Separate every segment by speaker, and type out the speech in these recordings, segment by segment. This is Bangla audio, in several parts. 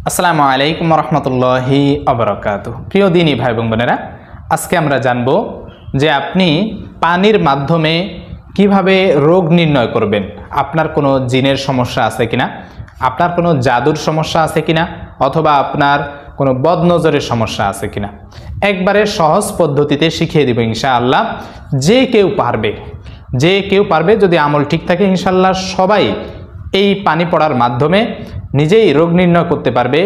Speaker 1: আসসালামু আলাইকুম রহমতুল্লাহি আবরাকাতুহু। প্রিয় দিনী ভাই এবং বোনেরা, আজকে আমরা জানব যে আপনি পানির মাধ্যমে কিভাবে রোগ নির্ণয় করবেন। আপনার কোনো জিনের সমস্যা আছে কিনা, আপনার কোনো জাদুর সমস্যা আছে কিনা, অথবা আপনার কোনো বদনজরের সমস্যা আছে কিনা। একবারে সহজ পদ্ধতিতে শিখিয়ে দেব ইনশাআল্লাহ। যে কেউ পারবে যদি আমল ঠিক থাকে ইনশাআল্লাহ সবাই এই পানি পড়ার মাধ্যমে নিজেই রোগ নির্ণয় করতে পারবে।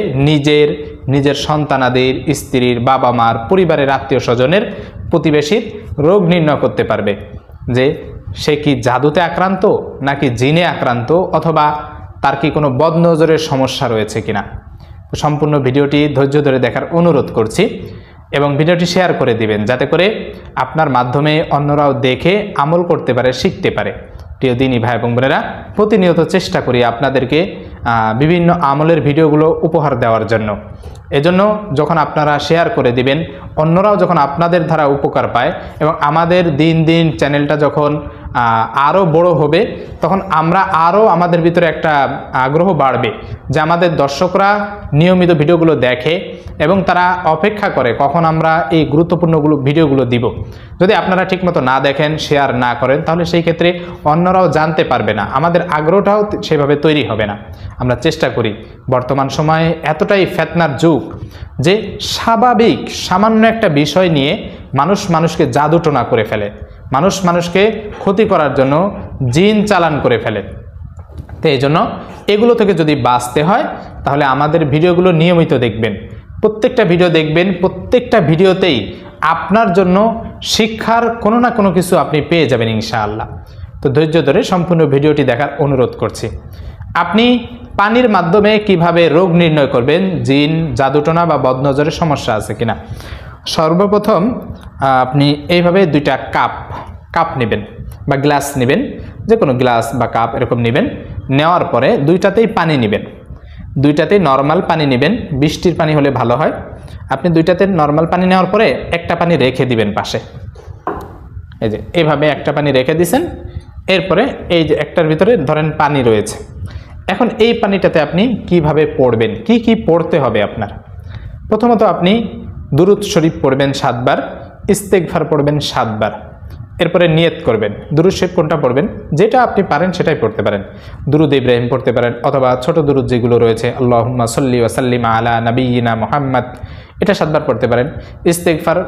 Speaker 1: নিজের সন্তানাদের, স্ত্রীর, বাবা মার, পরিবারের, আত্মীয় স্বজনের, প্রতিবেশীর রোগ নির্ণয় করতে পারবে যে সে কি জাদুতে আক্রান্ত নাকি জিনে আক্রান্ত, অথবা তার কি কোনো বদনজরের সমস্যা রয়েছে কিনা। সম্পূর্ণ ভিডিওটি ধৈর্য ধরে দেখার অনুরোধ করছি এবং ভিডিওটি শেয়ার করে দিবেন যাতে করে আপনার মাধ্যমে অন্যরাও দেখে আমল করতে পারে, শিখতে পারে। প্রিয় দিনী ভাই এবং বোনেরা, প্রতিনিয়ত চেষ্টা করি আপনাদেরকে বিভিন্ন আমলের ভিডিওগুলো উপহার দেওয়ার জন্য। এজন্য যখন আপনারা শেয়ার করে দিবেন, অন্যরাও যখন আপনাদের দ্বারা উপকার পায় এবং আমাদের দিন দিন চ্যানেলটা যখন আরও বড় হবে, তখন আমাদের ভিতরে একটা আগ্রহ বাড়বে যে আমাদের দর্শকরা নিয়মিত ভিডিওগুলো দেখে এবং তারা অপেক্ষা করে কখন আমরা এই গুরুত্বপূর্ণ ভিডিওগুলো দিব। যদি আপনারা ঠিকমতো না দেখেন, শেয়ার না করেন, তাহলে সেই ক্ষেত্রে অন্যরাও জানতে পারবে না, আমাদের আগ্রহটাও সেভাবে তৈরি হবে না। আমরা চেষ্টা করি, বর্তমান সময়ে এতটাই ফেতনার যুগ যে স্বাভাবিক সামান্য একটা বিষয় নিয়ে মানুষকে জাদুটোনা করে ফেলে, মানুষকে ক্ষতি করার জন্য জিন চালান করে ফেলে। তো এই জন্য এগুলো থেকে যদি বাঁচতে হয় তাহলে আমাদের ভিডিওগুলো নিয়মিত দেখবেন, প্রত্যেকটা ভিডিও দেখবেন। প্রত্যেকটা ভিডিওতেই আপনার জন্য শিক্ষার কোনো না কোনো কিছু আপনি পেয়ে যাবেন ইনশাআল্লাহ। তো ধৈর্য ধরে সম্পূর্ণ ভিডিওটি দেখার অনুরোধ করছি। আপনি পানির মাধ্যমে কিভাবে রোগ নির্ণয় করবেন, জিন, জাদুটোনা বা বদনজরের সমস্যা আছে কিনা। সর্বপ্রথম আপনি এইভাবে দুইটা কাপ নেবেন বা গ্লাস নেবেন, যে কোনো গ্লাস বা কাপ এরকম নেবেন। নেওয়ার পরে দুইটাতেই পানি নেবেন, দুইটাতেই নর্মাল পানি নেবেন। বৃষ্টির পানি হলে ভালো হয়। আপনি দুইটাতে নর্মাল পানি নেওয়ার পরে একটা পানি রেখে দিবেন পাশে। এই যে এইভাবে একটা পানি রেখে দিছেন। এরপরে এই যে একটার ভিতরে ধরেন পানি রয়েছে। এখন এই পানিটাতে আপনি কিভাবে পড়বেন, কি পড়তে হবে আপনার। প্রথমত আপনি দুরূদ শরীফ পড়বেন 7 বার, ইস্তেগফার পড়বেন 7 বার। এরপরে নিয়ত করবেন। দুরূদ শরীফ কোনটা পড়বেন, যেটা আপনি পারেন সেটাই পড়তে পারেন। দুরূদ ইব্রাহিম পড়তে পারেন, অথবা ছোট দুরূদ যেগুলো রয়েছে, আল্লাহুম্মা সাল্লি ওয়া সাল্লিম আলা নাবিয়িনা মুহাম্মদ, এটা 7 বার পড়তে পারেন। ইস্তেগফার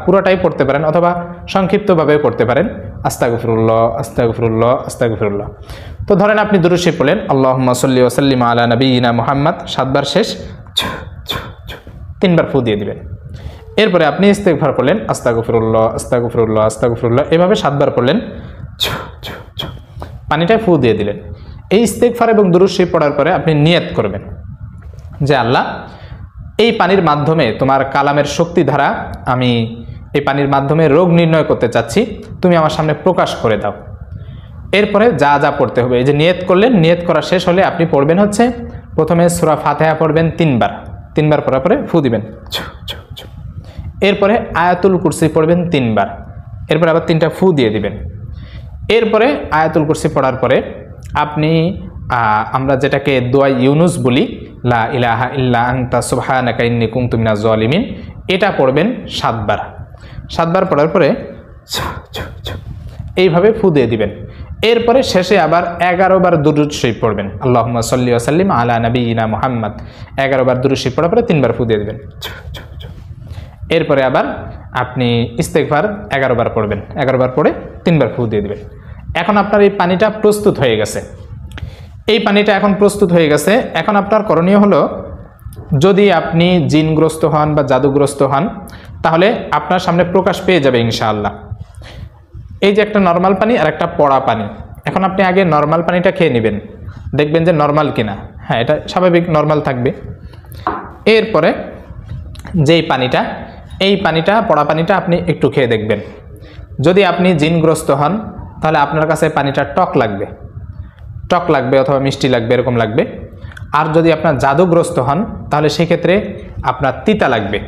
Speaker 1: পুরোটাই পড়তে পারেন, অথবা সংক্ষিপ্তভাবে পড়তে পারেন, আস্তাগফিরুল্লাহ আস্তাগফিরুল্লাহ আস্তাগফিরুল্লাহ। তো ধরেন আপনি দুরূদ শরীফ পড়লেন, আল্লাহুম্মা সাল্লি ওয়া সাল্লিম আলা নাবিয়িনা মুহাম্মদ, 7 বার শেষ, 3 বার ফু দিয়ে দিবেন। এরপরে আপনি ইস্তেগফার পড়লেন, আস্তাগফিরুল্লাহ আস্তাগফিরুল্লাহ আস্তাগফিরুল্লাহ, এভাবে 7 বার পড়লেন, পানিটায় ফু দিয়ে দিলেন। এই ইস্তেগফার এবং দুরূদ শরীফ পড়ার পরে আপনি নিয়ত করবেন যে আল্লাহ, এই পানির মাধ্যমে তোমার কালামের শক্তি দ্বারা আমি এই পানির মাধ্যমে রোগ নির্ণয় করতে চাচ্ছি, তুমি আমার সামনে প্রকাশ করে দাও। এরপরে যা যা পড়তে হবে, এই যে নিয়ত করলেন, নিয়ত করা শেষ হলে আপনি পড়বেন হচ্ছে প্রথমে সূরা ফাতিহা পড়বেন 3 বার পড়ার পরে ফু দিবেন। এরপরে আয়াতুল কুরসি পড়বেন 3 বার, এরপরে আবার 3টা ফু দিয়ে দিবেন। এরপরে আয়াতুল কুরসি পড়ার পরে আপনি আমরা যেটাকে দোয়া ইউনুস বলি, লা ইলাহা ইল্লা আনতা সুবহানাকা ইন্নী কুনতু মিনাজ জালিমিন, এটা পড়বেন 7 বার। 7 বার পড়ার পরে এইভাবে ফু দিয়ে দিবেন। এরপরে শেষে আবার 11 বার দুরূদ শরীফ পড়বেন, আল্লাহুম্মা সাল্লি ওয়া সাল্লিম আলা নাবিয়িনা মুহাম্মদ, 11 বার দুরূদ শরীফ পড়ার পরে 3 বার ফু দিয়ে দিবেন। এরপরে আবার আপনি ইস্তেগফার 11 বার পড়বেন, 11 বার পড়ে 3 বার ফু দিয়ে দিবেন। এখন আপনার এই পানিটা প্রস্তুত হয়ে গেছে। এই পানিটা এখন প্রস্তুত হয়ে গেছে। এখন আপনার করণীয় হলো, যদি আপনি জিনগ্রস্ত হন বা জাদুগ্রস্ত হন, তাহলে আপনার সামনে প্রকাশ পেয়ে যাবে ইনশাআল্লাহ। এই যে একটা নর্মাল পানি আর একটা পড়া পানি, এখন আপনি আগে নর্মাল পানিটা খেয়ে নেবেন, দেখবেন যে নর্মাল কিনা। হ্যাঁ, এটা স্বাভাবিক নর্মাল থাকবে। এরপরে যেই পানিটা, এই পানিটা, পড়া পানিটা আপনি একটু খেয়ে দেখবেন। যদি আপনি জিনগ্রস্ত হন তাহলে আপনার কাছে পানিটা টক লাগবে অথবা মিষ্টি লাগবে, এরকম লাগবে। আর যদি আপনার জাদুগ্রস্ত হন তাহলে সেক্ষেত্রে আপনার তিতা লাগবে।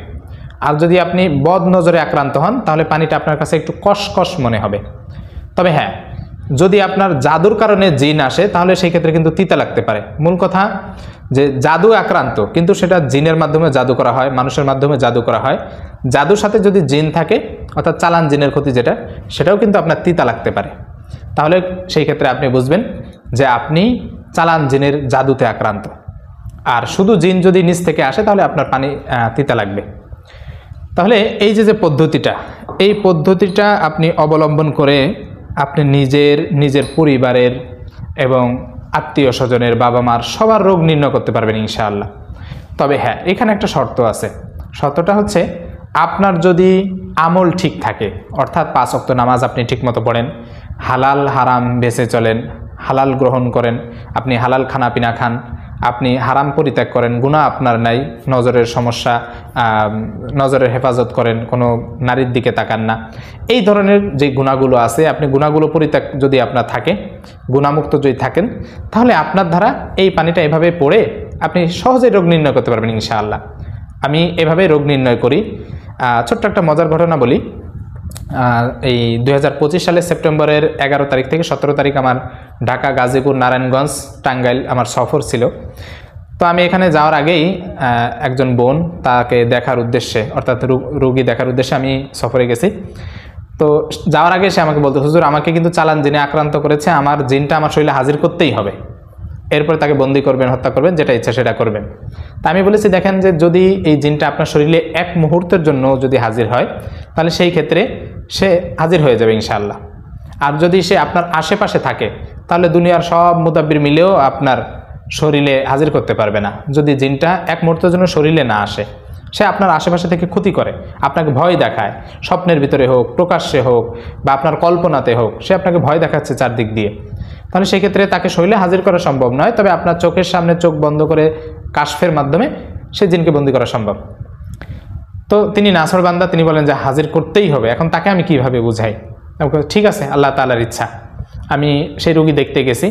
Speaker 1: আর যদি আপনি বদ নজরে আক্রান্ত হন তাহলে পানিটা আপনার কাছে একটু কষকষ মনে হবে। তবে হ্যাঁ, যদি আপনার জাদুর কারণে জিন আসে তাহলে সেই ক্ষেত্রে কিন্তু তিতা লাগতে পারে। মূল কথা যে জাদু আক্রান্ত, কিন্তু সেটা জিনের মাধ্যমে জাদু করা হয়, মানুষের মাধ্যমে জাদু করা হয়। জাদুর সাথে যদি জিন থাকে, অর্থাৎ চালান জিনের ক্ষতি যেটা, সেটাও কিন্তু আপনার তিতা লাগতে পারে। তাহলে সেই ক্ষেত্রে আপনি বুঝবেন যে আপনি চালান জিনের জাদুতে আক্রান্ত। আর শুধু জিন যদি নিচ থেকে আসে তাহলে আপনার পানি তিতা লাগবে। তাহলে এই যে পদ্ধতিটা, এই পদ্ধতিটা আপনি অবলম্বন করে আপনি নিজের পরিবারের এবং আত্মীয় স্বজনের, বাবা মার সবার রোগ নির্ণয় করতে পারবেন ইনশাআল্লাহ। তবে হ্যাঁ, এখানে একটা শর্ত আছে। শর্তটা হচ্ছে আপনার যদি আমল ঠিক থাকে, অর্থাৎ 5 ওয়াক্ত নামাজ আপনি ঠিকমতো পড়েন, হালাল হারাম বেঁচে চলেন, হালাল গ্রহণ করেন, আপনি হালাল খানা পিনা খান, আপনি হারাম পরিত্যাগ করেন, গুনাহ আপনার নাই, নজরের সমস্যা, নজরের হেফাজত করেন, কোনো নারীর দিকে তাকান না, এই ধরনের যে গুনাহগুলো আছে, আপনি গুনাহগুলো পরিত্যাগ যদি আপনার থাকে, গুনাহমুক্ত যদি থাকেন, তাহলে আপনার দ্বারা এই পানিটা এভাবে পড়ে আপনি সহজেই রোগ নির্ণয় করতে পারবেন ইনশাআল্লাহ। আমি এভাবে রোগ নির্ণয় করি। ছোট্ট একটা মজার ঘটনা বলি। এই 2025 সালের সেপ্টেম্বরের 11 তারিখ থেকে 17 তারিখ আমার ঢাকা, গাজীপুর, নারায়ণগঞ্জ, টাঙ্গাইল আমার সফর ছিল। তো আমি এখানে যাওয়ার আগেই একজন বোন, তাকে দেখার উদ্দেশ্যে, অর্থাৎ রোগী দেখার উদ্দেশ্যে আমি সফরে গেছি। তো যাওয়ার আগে সে আমাকে বলতো, হুজুর আমাকে কিন্তু চালান জিনে আক্রান্ত করেছে, আমার জিনটা আমার শরীরে হাজির করতেই হবে, এরপর তাকে বন্দি করবেন, হত্যা করবেন, যেটা ইচ্ছা সেটা করবেন। তা আমি বলেছি, দেখেন যে যদি এই জিনটা আপনার শরীরে এক মুহূর্তের জন্য যদি হাজির হয়, তাহলে সেই ক্ষেত্রে সে হাজির হয়ে যাবে ইনশাআল্লাহ। আর যদি সে আপনার আশেপাশে থাকে, তাহলে দুনিয়ার সব মুতাব্বির মিলেও আপনার শরীরে হাজির করতে পারবে না। যদি জিনটা এক মুহূর্তের জন্য শরীরে না আসে, সে আপনার আশেপাশে থেকে ক্ষতি করে, আপনাকে ভয় দেখায়, স্বপ্নের ভিতরে হোক, প্রকাশ্যে হোক, বা আপনার কল্পনাতে হোক, সে আপনাকে ভয় দেখাচ্ছে চারদিক দিয়ে, তাহলে সেক্ষেত্রে তাকে শরীরে হাজির করা সম্ভব নয়। তবে আপনার চোখের সামনে চোখ বন্ধ করে কাশফের মাধ্যমে সে জিনকে বন্দী করা সম্ভব। তো তিনি নাসর বান্দা, তিনি বলেন যে হাজির করতেই হবে। এখন তাকে আমি কিভাবে বুঝাই? ঠিক আছে, আল্লাহ তাআলার ইচ্ছা। আমি সেই রোগী দেখতে গেছি।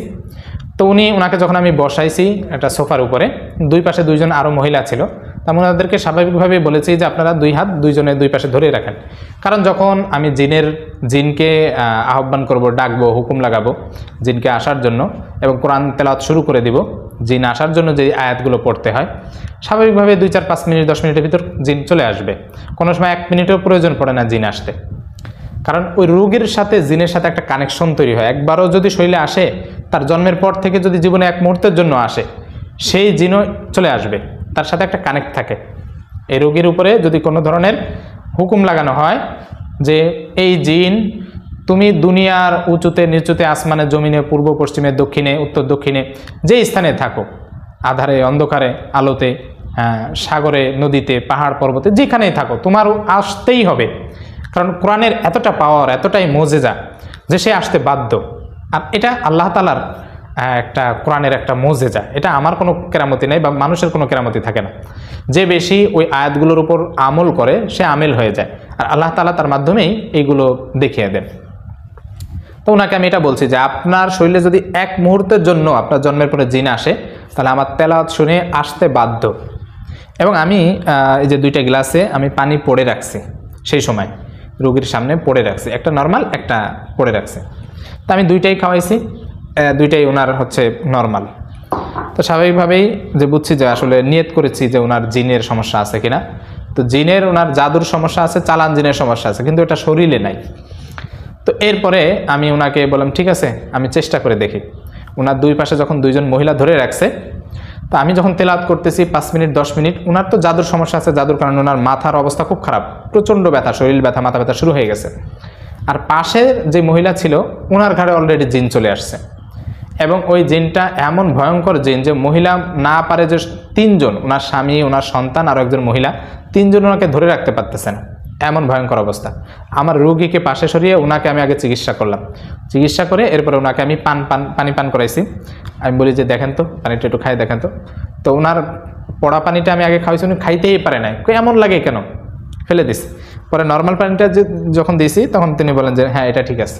Speaker 1: তো ওনাকে যখন আমি বসাইছি একটা সোফার উপরে, দুই পাশে দুইজন আরও মহিলা ছিল, তা ওনাদেরকে স্বাভাবিকভাবে বলেছি যে আপনারা দুই হাত দুইজনে দুই পাশে ধরে রাখেন। কারণ যখন আমি জিনকে আহ্বান করব, ডাকবো, হুকুম লাগাবো জিনকে আসার জন্য, এবং কোরআন তেলাওয়াত শুরু করে দিব, জিন আসার জন্য যে আয়াতগুলো পড়তে হয়, স্বাভাবিকভাবে 2, 4, 5 মিনিট 10 মিনিটের ভিতর জিন চলে আসবে। কোনো সময় 1 মিনিটেও প্রয়োজন পড়ে না জিন আসতে, কারণ ওই রোগীর সাথে জিনের সাথে একটা কানেকশন তৈরি হয়। একবারও যদি শরীরে আসে, তার জন্মের পর থেকে যদি জীবনে 1 মুহূর্তের জন্য আসে, সেই জিনও চলে আসবে, তার সাথে একটা কানেক্ট থাকে। এই রোগীর উপরে যদি কোনো ধরনের হুকুম লাগানো হয় যে এই জিন, তুমি দুনিয়ার উঁচুতে নিচুতে, আসমানে জমিনে, পূর্ব পশ্চিমে, দক্ষিণে, উত্তর দক্ষিণে, যে স্থানে থাকো, আধারে অন্ধকারে, আলোতে, সাগরে, নদীতে, পাহাড় পর্বতে, যেখানেই থাকো, তোমার আসতেই হবে। কারণ কোরআনের এতটা পাওয়ার, এতটাই মোজেজা যে সে আসতে বাধ্য। আর এটা আল্লাহ তাআলার একটা, কোরআনের একটা মোজেজা। এটা আমার কোনো কেরামতি নেই, বা মানুষের কোনো কেরামতি থাকে না। যে বেশি ওই আয়াতগুলোর উপর আমল করে, সে আমেল হয়ে যায়, আর আল্লাহ তাআলা তার মাধ্যমেই এইগুলো দেখিয়ে দেন। তো ওনাকে আমি এটা বলছি যে আপনার শরীরে যদি 1 মুহূর্তের জন্য আপনার জন্মের পরে জিন আসে, তাহলে আমার তেলাওয়াত শুনে আসতে বাধ্য। এবং আমি এই যে 2টা গ্লাসে আমি পানি পড়ে রাখছি, সেই সময় রোগীর সামনে পড়ে রাখছি, একটা নর্মাল, একটা পড়ে রাখছি। তো আমি 2টাই খাওয়াইছি, 2টাই ওনার হচ্ছে নর্মাল। তো স্বাভাবিকভাবেই যে বুঝছি যে আসলে নিয়ত করেছি যে ওনার জিনের সমস্যা আছে কিনা। তো জিনের, ওনার জাদুর সমস্যা আছে, চালান জিনের সমস্যা আছে, কিন্তু এটা শরীরে নাই। তো এরপরে আমি ওনাকে বললাম, ঠিক আছে আমি চেষ্টা করে দেখি। ওনার 2 পাশে যখন 2জন মহিলা ধরে রাখছে, তো আমি যখন তেলাওয়াত করতেছি 5 মিনিট 10 মিনিট, ওনার তো জাদুর সমস্যা আছে, জাদুর কারণে ওনার মাথার অবস্থা খুব খারাপ, প্রচণ্ড ব্যথা, শরীর ব্যথা, মাথা ব্যথা শুরু হয়ে গেছে। আর পাশে যে মহিলা ছিল, ওনার ঘাড়ে অলরেডি জিন চলে আসছে, এবং ওই জিনটা এমন ভয়ঙ্কর জিন যে মহিলা না পারে যে 3 জন, ওনার স্বামী, ওনার সন্তান, আর একজন মহিলা, 3 জন ওনাকে ধরে রাখতে পারতেছে না, এমন ভয়ঙ্কর অবস্থা। আমার রোগীকে পাশে সরিয়ে ওনাকে আমি আগে চিকিৎসা করলাম, চিকিৎসা করে এরপরে ওনাকে আমি পানি পান করাইছি। আমি বলি যে দেখেন তো, পানিটা একটু খাই দেখেন তো। তো ওনার পড়া পানিটা আমি আগে খাওয়াইছি, উনি খাইতেই পারে নাই, এমন লাগে কেন, ফেলে দিস। পরে নর্মাল পানিটা যখন দিয়েছি, তখন তিনি বলেন যে হ্যাঁ এটা ঠিক আছে।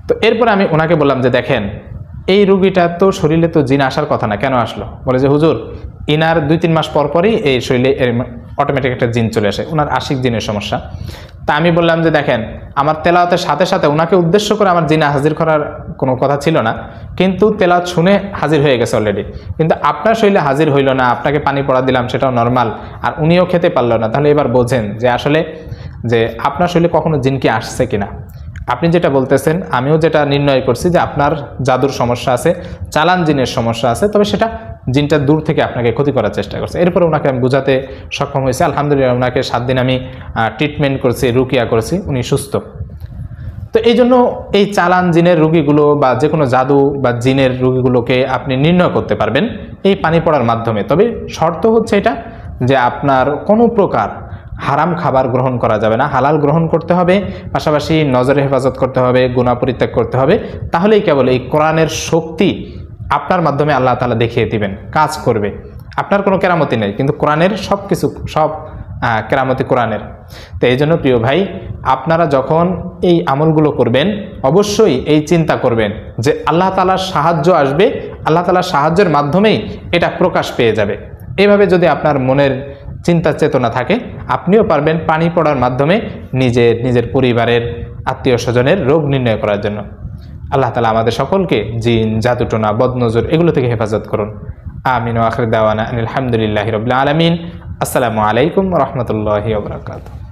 Speaker 1: তো এরপরে আমি ওনাকে বললাম যে দেখেন, এই রুগীটা তো শরীরে তো জিন আসার কথা না, কেন আসলো? বলে যে হুজুর ইনার 2-3 মাস পর পরই এই শরীরে অটোমেটিক একটা জিন চলে আসে, ওনার আশিক জিনের সমস্যা। তা আমি বললাম যে দেখেন, আমার তেলাওয়াতের সাথে সাথে ওনাকে উদ্দেশ্য করে আমার জিনা হাজির করার কোনো কথা ছিল না, কিন্তু তেলাওয়াত শুনে হাজির হয়ে গেছে অলরেডি। কিন্তু আপনার শরীরে হাজির হইল না, আপনাকে পানি পড়া দিলাম, সেটাও নর্মাল, আর উনিও খেতে পারলো না। তাহলে এবার বোঝেন যে আসলে যে আপনার শরীরে কখনো জিন কি আসছে কিনা। আপনি যেটা বলতেছেন, আমিও যেটা নির্ণয় করছি যে আপনার জাদুর সমস্যা আছে, চালান জিনের সমস্যা আছে, তবে সেটা জিনটা দূর থেকে আপনাকে ক্ষতি করার চেষ্টা করছে। এরপরে ওনাকে আমি বোঝাতে সক্ষম হয়েছি, আলহামদুলিল্লাহ। ওনাকে 7 দিন আমি ট্রিটমেন্ট করছি, রুকিয়া করছি, উনি সুস্থ। তো এই জন্য এই চালান জিনের রুগীগুলো বা যে কোনো জাদু বা জিনের রুগীগুলোকে আপনি নির্ণয় করতে পারবেন এই পানি পড়ার মাধ্যমে। তবে শর্ত হচ্ছে এটা যে আপনার কোনো প্রকার হারাম খাবার গ্রহণ করা যাবে না, হালাল গ্রহণ করতে হবে, পাশাপাশি নজরে হেফাজত করতে হবে, গুনাহ পরিত্যাগ করতে হবে। তাহলেই কেবল এই কোরআনের শক্তি আপনার মাধ্যমে আল্লাহ তাআলা দেখিয়ে দিবেন, কাজ করবে। আপনার কোনো কেরামতি নেই, কিন্তু কোরআনের সব কিছু, সব কেরামতি কোরআনের। তো এই জন্য প্রিয় ভাই, আপনারা যখন এই আমলগুলো করবেন অবশ্যই এই চিন্তা করবেন যে আল্লাহ তাআলার সাহায্য আসবে, আল্লাহ তাআলার সাহায্যের মাধ্যমেই এটা প্রকাশ পেয়ে যাবে। এইভাবে যদি আপনার মনের চিন্তা চেতনা থাকে, আপনিও পারবেন পানি পড়ার মাধ্যমে নিজের পরিবারের আত্মীয় স্বজনের রোগ নির্ণয় করার জন্য। আল্লাহ তাআলা আমাদের সকলকে জিন, জাদুটোনা, বদনজর এগুলো থেকে হেফাজত করুন। আমিন ওয়া আখির দাওয়ানা আলহামদুলিল্লাহি রাব্বিল আলামিন। আসসালামু আলাইকুম ওয়া রাহমাতুল্লাহি ওয়া বারাকাতুহু।